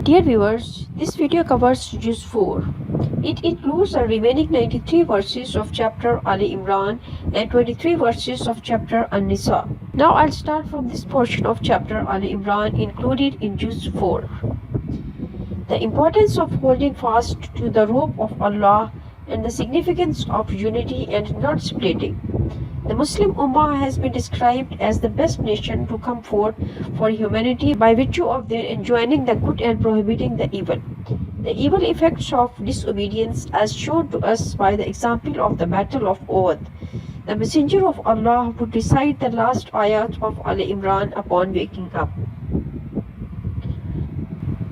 Dear viewers, this video covers JUZ 4. It includes the remaining 93 verses of Chapter Al-Imran and 23 verses of Chapter An-Nisa. Now I'll start from this portion of Chapter Al-Imran included in JUZ 4. The importance of holding fast to the rope of Allah and the significance of unity and not splitting. The Muslim Ummah has been described as the best nation to come forth for humanity by virtue of their enjoining the good and prohibiting the evil. The evil effects of disobedience as shown to us by the example of the Battle of Uhud. The Messenger of Allah would recite the last ayat of Al-Imran upon waking up.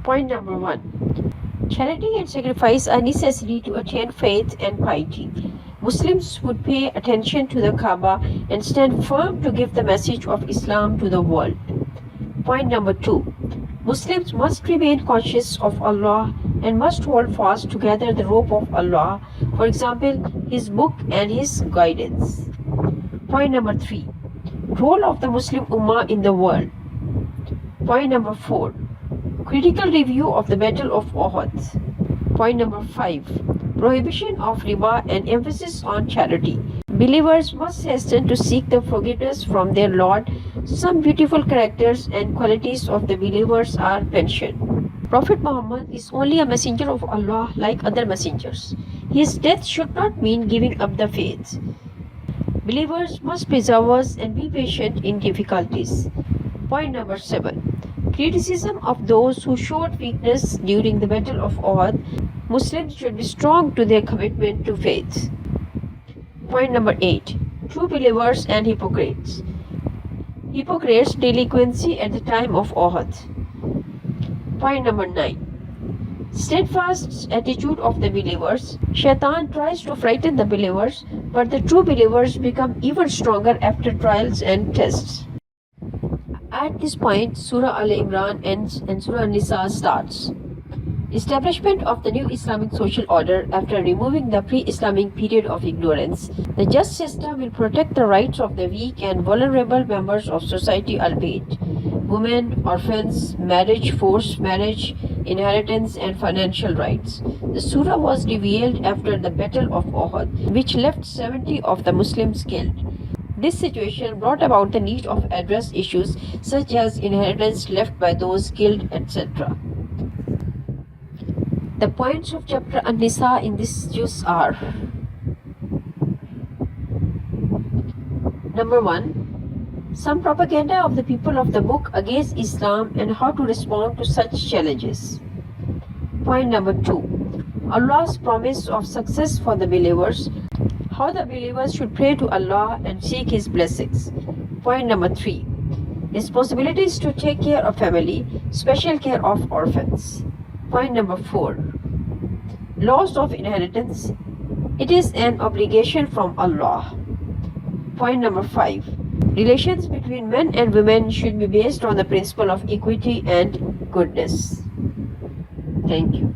Point number 1. Charity and sacrifice are necessary to attain faith and piety. Muslims would pay attention to the Kaaba and stand firm to give the message of Islam to the world. Point number 2. Muslims must remain conscious of Allah and must hold fast together the rope of Allah, for example, His book and His guidance. Point number 3. Role of the Muslim Ummah in the world. Point number 4. Critical review of the Battle of Uhud. Point number 5. Prohibition of riba and emphasis on charity. Believers must hasten to seek the forgiveness from their Lord. Some beautiful characters and qualities of the believers are mentioned. Prophet Muhammad is only a messenger of Allah like other messengers. His death should not mean giving up the faith. Believers must persevere and be patient in difficulties. Point number 7. Criticism of those who showed weakness during the Battle of Uhud. Muslims should be strong to their commitment to faith. Point number 8. True believers and hypocrites. Hypocrites' delinquency at the time of Uhud. Point number 9. Steadfast attitude of the believers. Shaitan tries to frighten the believers, but the true believers become even stronger after trials and tests. At this point, Surah Al-Imran ends and Surah An-Nisa starts. Establishment of the new Islamic social order after removing the pre-Islamic period of ignorance. The just system will protect the rights of the weak and vulnerable members of society, albeit women, orphans, marriage, forced marriage, inheritance, and financial rights. The surah was revealed after the Battle of Uhud, which left 70 of the Muslims killed. This situation brought about the need of address issues such as inheritance left by those killed, etc. The points of Chapter An-Nisa in this JUZ are: Number 1. Some propaganda of the people of the book against Islam and how to respond to such challenges. Point number 2. Allah's promise of success for the believers. How the believers should pray to Allah and seek His blessings. Point number 3. Responsibilities to take care of family, special care of orphans. Point number 4. Laws of inheritance. It is an obligation from Allah. Point number 5. Relations between men and women should be based on the principle of equity and goodness. Thank you.